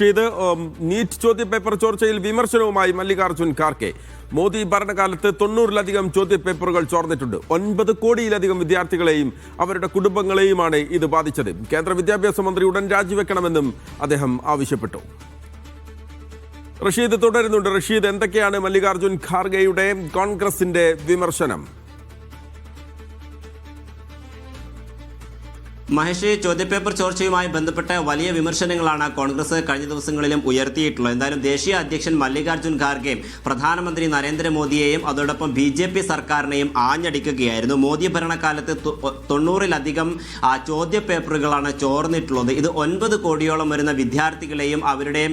ഇത് നീറ്റ് ചോദ്യപേപ്പർ ചോർച്ചയിൽ വിമർശനവുമായി മല്ലികാർജ്ജുൻ ഖാർഗെ. മോദി ഭരണകാലത്ത് 90-ലധികം ചോദ്യപേപ്പറുകൾ ചോർന്നിട്ടുണ്ട്. 9 കോടിയിലധികം വിദ്യാർത്ഥികളെയും അവരുടെ കുടുംബങ്ങളെയുമാണ് ഇത് ബാധിച്ചത്. കേന്ദ്ര വിദ്യാഭ്യാസ മന്ത്രി ഉടൻ രാജിവെക്കണമെന്നും അദ്ദേഹം ആവശ്യപ്പെട്ടു. റഷീദ് തുടരുന്നുണ്ട്. റഷീദ്, എന്തൊക്കെയാണ് മല്ലികാർജ്ജുൻ ഖാർഗെയുടെ കോൺഗ്രസിന്റെ വിമർശനം? മഹേഷ്, ചോദ്യപേപ്പർ ചോർച്ചയുമായി ബന്ധപ്പെട്ട വലിയ വിമർശനങ്ങളാണ് കോൺഗ്രസ് കഴിഞ്ഞ ദിവസങ്ങളിലും ഉയർത്തിയിട്ടുള്ളത്. എന്തായാലും ദേശീയ അധ്യക്ഷൻ മല്ലികാർജ്ജുൻ ഖാർഗെ പ്രധാനമന്ത്രി നരേന്ദ്രമോദിയെയും അതോടൊപ്പം BJP സർക്കാരിനെയും ആഞ്ഞടിക്കുകയായിരുന്നു. മോദി ഭരണകാലത്ത് 90-ലധികം ചോദ്യപേപ്പറുകളാണ് ചോർന്നിട്ടുള്ളത്. ഇത് 9 കോടിയോളം വരുന്ന വിദ്യാർത്ഥികളെയും അവരുടെ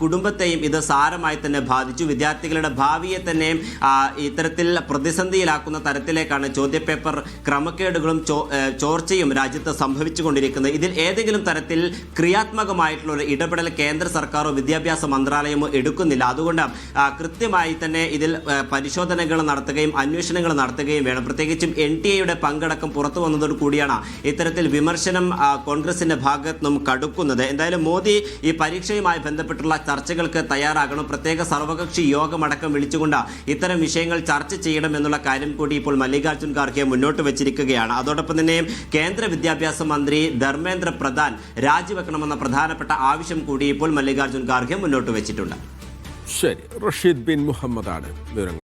കുടുംബത്തെയും ഇത് സാരമായി തന്നെ ബാധിച്ചു. വിദ്യാർത്ഥികളുടെ ഭാവിയെ തന്നെ ഇത്തരത്തിൽ പ്രതിസന്ധിയിലാക്കുന്ന തരത്തിലേക്കാണ് ചോദ്യപേപ്പർ ക്രമക്കേടുകളും ചോർച്ചയും രാജ്യത്ത് സംഭവിച്ചുകൊണ്ടിരിക്കുന്നത്. ഇതിൽ ഏതെങ്കിലും തരത്തിൽ ക്രിയാത്മകമായിട്ടുള്ള ഒരു ഇടപെടൽ കേന്ദ്ര സർക്കാരോ വിദ്യാഭ്യാസ മന്ത്രാലയമോ എടുക്കുന്നില്ല. അതുകൊണ്ട് കൃത്യമായി തന്നെ ഇതിൽ പരിശോധനകൾ നടത്തുകയും അന്വേഷണങ്ങൾ നടത്തുകയും വേണം. പ്രത്യേകിച്ചും NTA പങ്കടക്കം പുറത്തു വന്നതോടു കൂടിയാണ് ഇത്തരത്തിൽ വിമർശനം കോൺഗ്രസിന്റെ ഭാഗത്തു നിന്നും കടുക്കുന്നത്. എന്തായാലും മോദി ഈ പരീക്ഷയുമായി ബന്ധപ്പെട്ടുള്ള ചർച്ചകൾക്ക് തയ്യാറാകണം. പ്രത്യേക സർവകക്ഷി യോഗമടക്കം വിളിച്ചുകൊണ്ട് ഇത്തരം വിഷയങ്ങൾ ചർച്ച ചെയ്യണം എന്നുള്ള കാര്യം കൂടി ഇപ്പോൾ മല്ലികാർജ്ജുൻ ഖാർഗെ മുന്നോട്ട് വെച്ചിരിക്കുകയാണ്. അതോടൊപ്പം തന്നെ കേന്ദ്ര വിദ്യാഭ്യാസ മന്ത്രി ധർമ്മേന്ദ്ര പ്രധാൻ രാജിവെക്കണമെന്ന പ്രധാനപ്പെട്ട ആവശ്യം കൂടി ഇപ്പോൾ മല്ലികാർജ്ജുൻ ഖാർഗെ മുന്നോട്ട് വെച്ചിട്ടുണ്ട്. ശരി, റഷീദ് ബിൻ മുഹമ്മദാണ് വിവരങ്ങൾ.